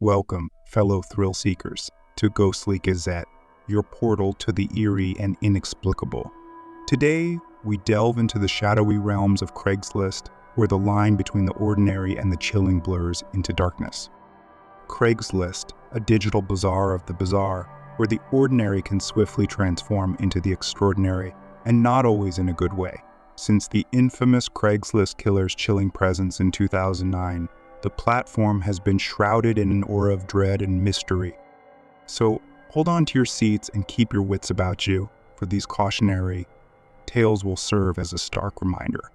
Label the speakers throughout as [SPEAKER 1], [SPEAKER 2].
[SPEAKER 1] Welcome, fellow thrill seekers, to Ghostly Gazette, your portal to the eerie and inexplicable. Today, we delve into the shadowy realms of Craigslist, where the line between the ordinary and the chilling blurs into darkness. Craigslist, a digital bazaar of the bizarre, where the ordinary can swiftly transform into the extraordinary, and not always in a good way. Since the infamous Craigslist killer's chilling presence in 2009, the platform has been shrouded in an aura of dread and mystery. So hold on to your seats and keep your wits about you, for these cautionary tales will serve as a stark reminder.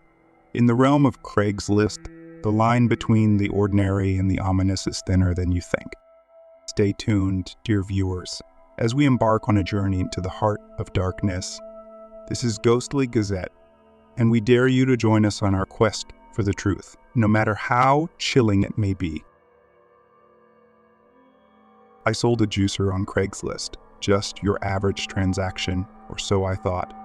[SPEAKER 1] In the realm of Craigslist, the line between the ordinary and the ominous is thinner than you think. Stay tuned, dear viewers, as we embark on a journey into the heart of darkness. This is Ghostly Gazette, and we dare you to join us on our quest for the truth, no matter how chilling it may be. I sold a juicer on Craigslist, just your average transaction, or so I thought.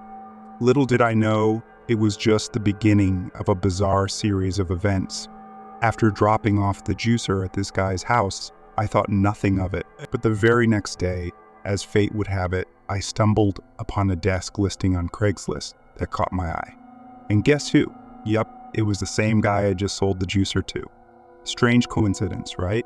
[SPEAKER 1] Little did I know, it was just the beginning of a bizarre series of events. After dropping off the juicer at this guy's house, I thought nothing of it. But the very next day, as fate would have it, I stumbled upon a desk listing on Craigslist that caught my eye. And guess who? Yup, it was the same guy I just sold the juicer to. Strange coincidence, right?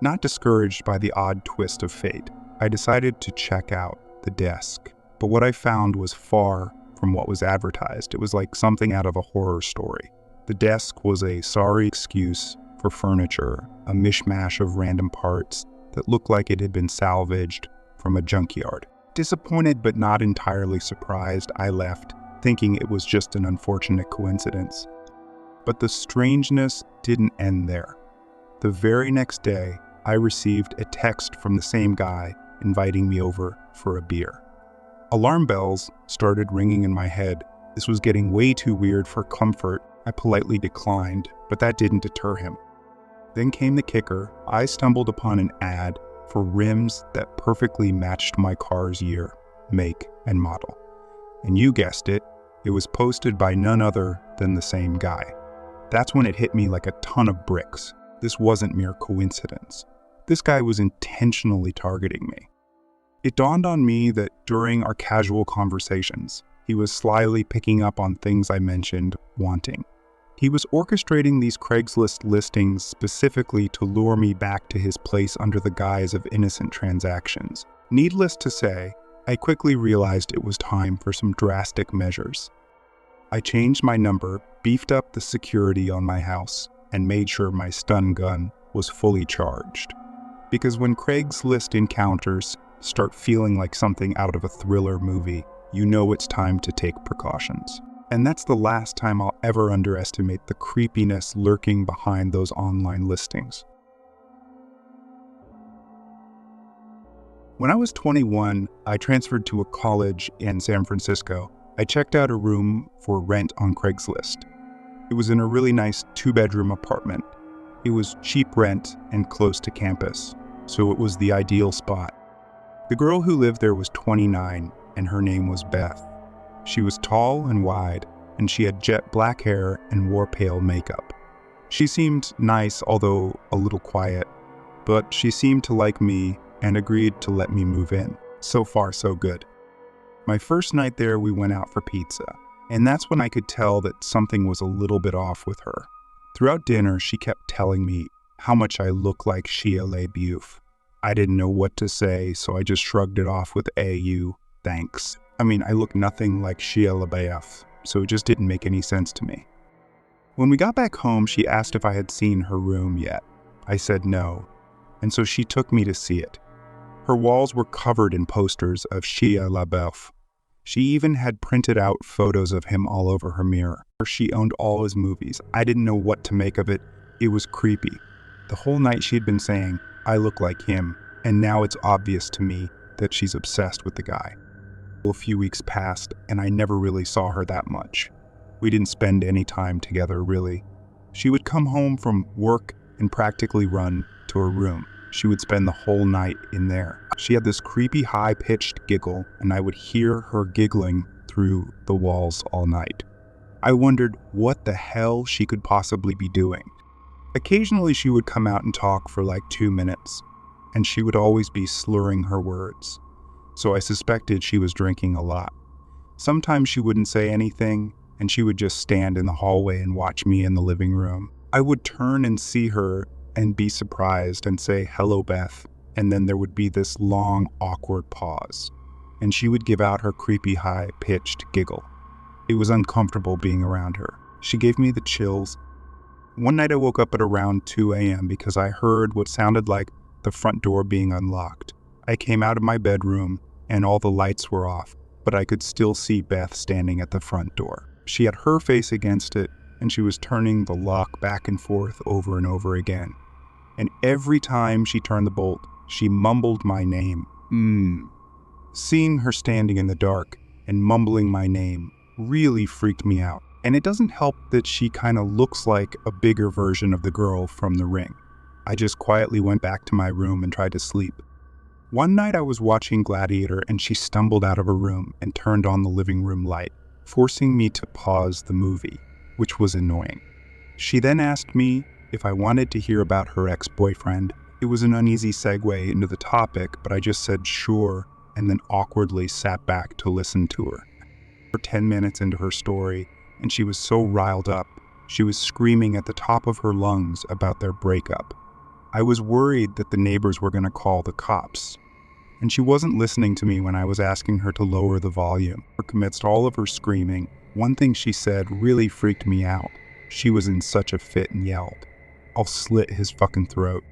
[SPEAKER 1] Not discouraged by the odd twist of fate, I decided to check out the desk. But what I found was far from what was advertised. It was like something out of a horror story. The desk was a sorry excuse for furniture, a mishmash of random parts that looked like it had been salvaged from a junkyard. Disappointed but not entirely surprised, I left, thinking it was just an unfortunate coincidence. But the strangeness didn't end there. The very next day, I received a text from the same guy inviting me over for a beer. Alarm bells started ringing in my head. This was getting way too weird for comfort. I politely declined, but that didn't deter him. Then came the kicker. I stumbled upon an ad for rims that perfectly matched my car's year, make, and model. And you guessed it, it was posted by none other than the same guy. That's when it hit me like a ton of bricks. This wasn't mere coincidence. This guy was intentionally targeting me. It dawned on me that during our casual conversations, he was slyly picking up on things I mentioned wanting. He was orchestrating these Craigslist listings specifically to lure me back to his place under the guise of innocent transactions. Needless to say, I quickly realized it was time for some drastic measures. I changed my number, beefed up the security on my house, and made sure my stun gun was fully charged. Because when Craigslist encounters start feeling like something out of a thriller movie, you know it's time to take precautions. And that's the last time I'll ever underestimate the creepiness lurking behind those online listings. When I was 21, I transferred to a college in San Francisco. I checked out a room for rent on Craigslist. It was in a really nice 2-bedroom apartment. It was cheap rent and close to campus, so it was the ideal spot. The girl who lived there was 29, and her name was Beth. She was tall and wide, and she had jet black hair and wore pale makeup. She seemed nice, although a little quiet, but she seemed to like me and agreed to let me move in. So far, so good. My first night there, we went out for pizza, and that's when I could tell that something was a little bit off with her. Throughout dinner, she kept telling me how much I look like Shia LaBeouf. I didn't know what to say, so I just shrugged it off with "you, thanks." I mean, I look nothing like Shia LaBeouf, so it just didn't make any sense to me. When we got back home, she asked if I had seen her room yet. I said no, and so she took me to see it. Her walls were covered in posters of Shia LaBeouf. She even had printed out photos of him all over her mirror. She owned all his movies. I didn't know what to make of it. It was creepy. The whole night she'd been saying, "I look like him," and now it's obvious to me that she's obsessed with the guy. A few weeks passed, and I never really saw her that much. We didn't spend any time together, really. She would come home from work and practically run to her room. She would spend the whole night in there. She had this creepy high-pitched giggle, and I would hear her giggling through the walls all night. I wondered what the hell she could possibly be doing. Occasionally she would come out and talk for like 2 minutes, and she would always be slurring her words, so I suspected she was drinking a lot. Sometimes she wouldn't say anything, and she would just stand in the hallway and watch me in the living room. I would turn and see her and be surprised and say, "Hello, Beth," and then there would be this long, awkward pause, and she would give out her creepy, high-pitched giggle. It was uncomfortable being around her. She gave me the chills. One night I woke up at around 2 a.m. because I heard what sounded like the front door being unlocked. I came out of my bedroom, and all the lights were off, but I could still see Beth standing at the front door. She had her face against it, and she was turning the lock back and forth over and over again. And every time she turned the bolt, she mumbled my name. Seeing her standing in the dark and mumbling my name really freaked me out. And it doesn't help that she kind of looks like a bigger version of the girl from The Ring. I just quietly went back to my room and tried to sleep. One night I was watching Gladiator and she stumbled out of her room and turned on the living room light, forcing me to pause the movie, which was annoying. She then asked me if I wanted to hear about her ex-boyfriend. It was an uneasy segue into the topic, but I just said sure and then awkwardly sat back to listen to her. For 10 minutes into her story, and she was so riled up, she was screaming at the top of her lungs about their breakup. I was worried that the neighbors were going to call the cops. And she wasn't listening to me when I was asking her to lower the volume. Amidst all of her screaming, one thing she said really freaked me out. She was in such a fit and yelled, "I'll slit his fucking throat."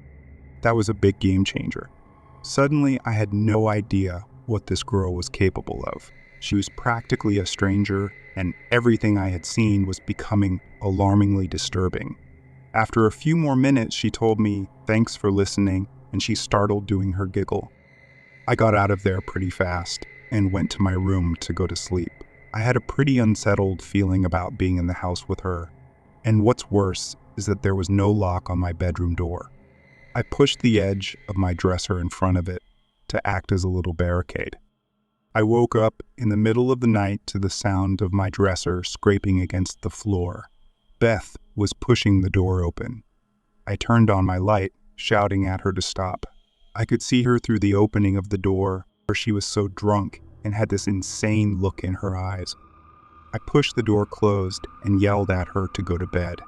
[SPEAKER 1] That was a big game changer. Suddenly, I had no idea what this girl was capable of. She was practically a stranger, and everything I had seen was becoming alarmingly disturbing. After a few more minutes, she told me, "Thanks for listening," and she startled doing her giggle. I got out of there pretty fast and went to my room to go to sleep. I had a pretty unsettled feeling about being in the house with her. And what's worse is that there was no lock on my bedroom door. I pushed the edge of my dresser in front of it to act as a little barricade. I woke up in the middle of the night to the sound of my dresser scraping against the floor. Beth was pushing the door open. I turned on my light, shouting at her to stop. I could see her through the opening of the door, where she was so drunk and had this insane look in her eyes. I pushed the door closed and yelled at her to go to bed.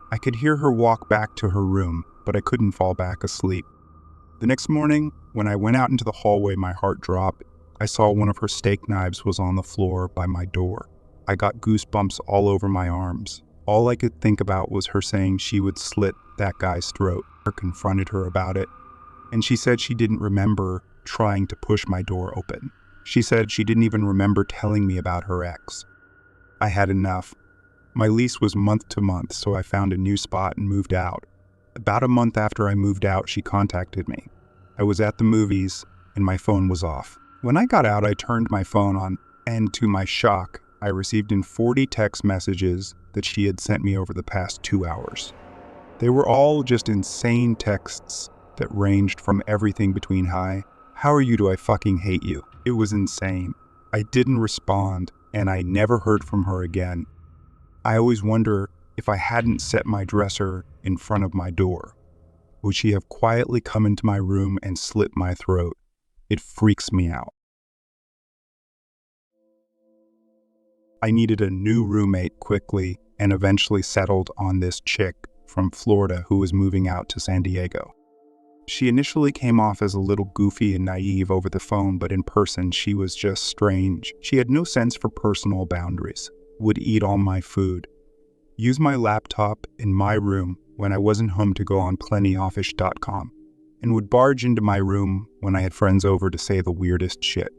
[SPEAKER 1] I could hear her walk back to her room, but I couldn't fall back asleep. The next morning, when I went out into the hallway, my heart dropped. I saw one of her steak knives was on the floor by my door. I got goosebumps all over my arms. All I could think about was her saying she would slit that guy's throat. I confronted her about it, and she said she didn't remember trying to push my door open. She said she didn't even remember telling me about her ex. I had enough. My lease was month to month, so I found a new spot and moved out. About a month after I moved out, she contacted me. I was at the movies, and my phone was off. When I got out, I turned my phone on, and to my shock, I received in 40 text messages that she had sent me over the past 2 hours. They were all just insane texts that ranged from everything between "Hi, how are you, do I fucking hate you?" It was insane. I didn't respond, and I never heard from her again. I always wonder if I hadn't set my dresser in front of my door, would she have quietly come into my room and slit my throat? It freaks me out. I needed a new roommate quickly and eventually settled on this chick from Florida who was moving out to San Diego. She initially came off as a little goofy and naive over the phone, but in person she was just strange. She had no sense for personal boundaries, would eat all my food, use my laptop in my room when I wasn't home to go on plentyoffish.com, and would barge into my room when I had friends over to say the weirdest shit.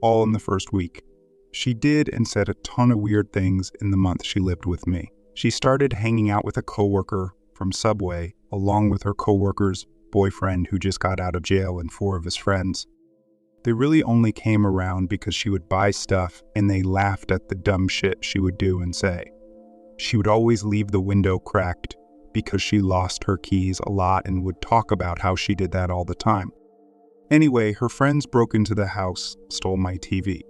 [SPEAKER 1] All in the first week. She did and said a ton of weird things in the month she lived with me. She started hanging out with a coworker from Subway, along with her coworker's boyfriend who just got out of jail and 4 of his friends. They really only came around because she would buy stuff and they laughed at the dumb shit she would do and say. She would always leave the window cracked because she lost her keys a lot and would talk about how she did that all the time. Anyway, her friends broke into the house, stole my TV.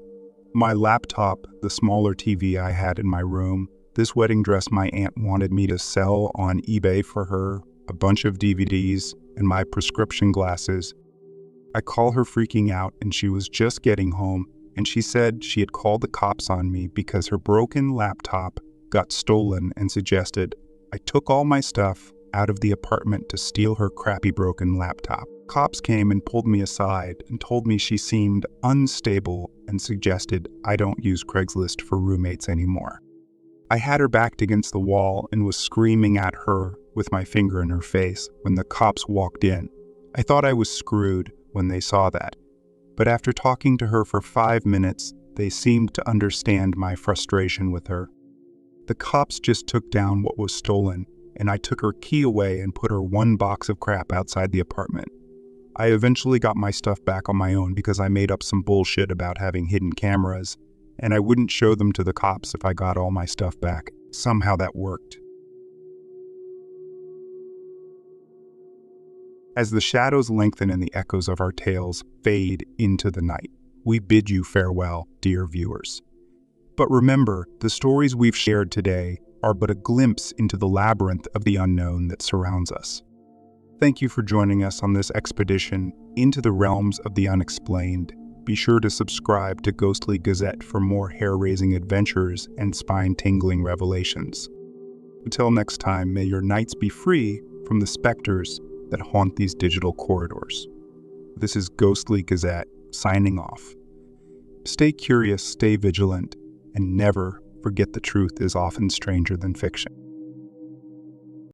[SPEAKER 1] My laptop, the smaller TV I had in my room, This wedding dress my aunt wanted me to sell on eBay for her, a bunch of DVDs, and my prescription glasses. I call her freaking out, and she was just getting home, and she said she had called the cops on me because her broken laptop got stolen and suggested I took all my stuff out of the apartment to steal her crappy broken laptop. Cops came and pulled me aside and told me she seemed unstable and suggested I don't use Craigslist for roommates anymore. I had her backed against the wall and was screaming at her with my finger in her face when the cops walked in. I thought I was screwed when they saw that, but after talking to her for 5 minutes, they seemed to understand my frustration with her. The cops just took down what was stolen, and I took her key away and put her one box of crap outside the apartment. I eventually got my stuff back on my own because I made up some bullshit about having hidden cameras, and I wouldn't show them to the cops if I got all my stuff back. Somehow that worked. As the shadows lengthen and the echoes of our tales fade into the night, we bid you farewell, dear viewers. But remember, the stories we've shared today are but a glimpse into the labyrinth of the unknown that surrounds us. Thank you for joining us on this expedition into the realms of the unexplained. Be sure to subscribe to Ghostly Gazette for more hair-raising adventures and spine-tingling revelations. Until next time, may your nights be free from the specters that haunt these digital corridors. This is Ghostly Gazette, signing off. Stay curious, stay vigilant, and never forget the truth is often stranger than fiction.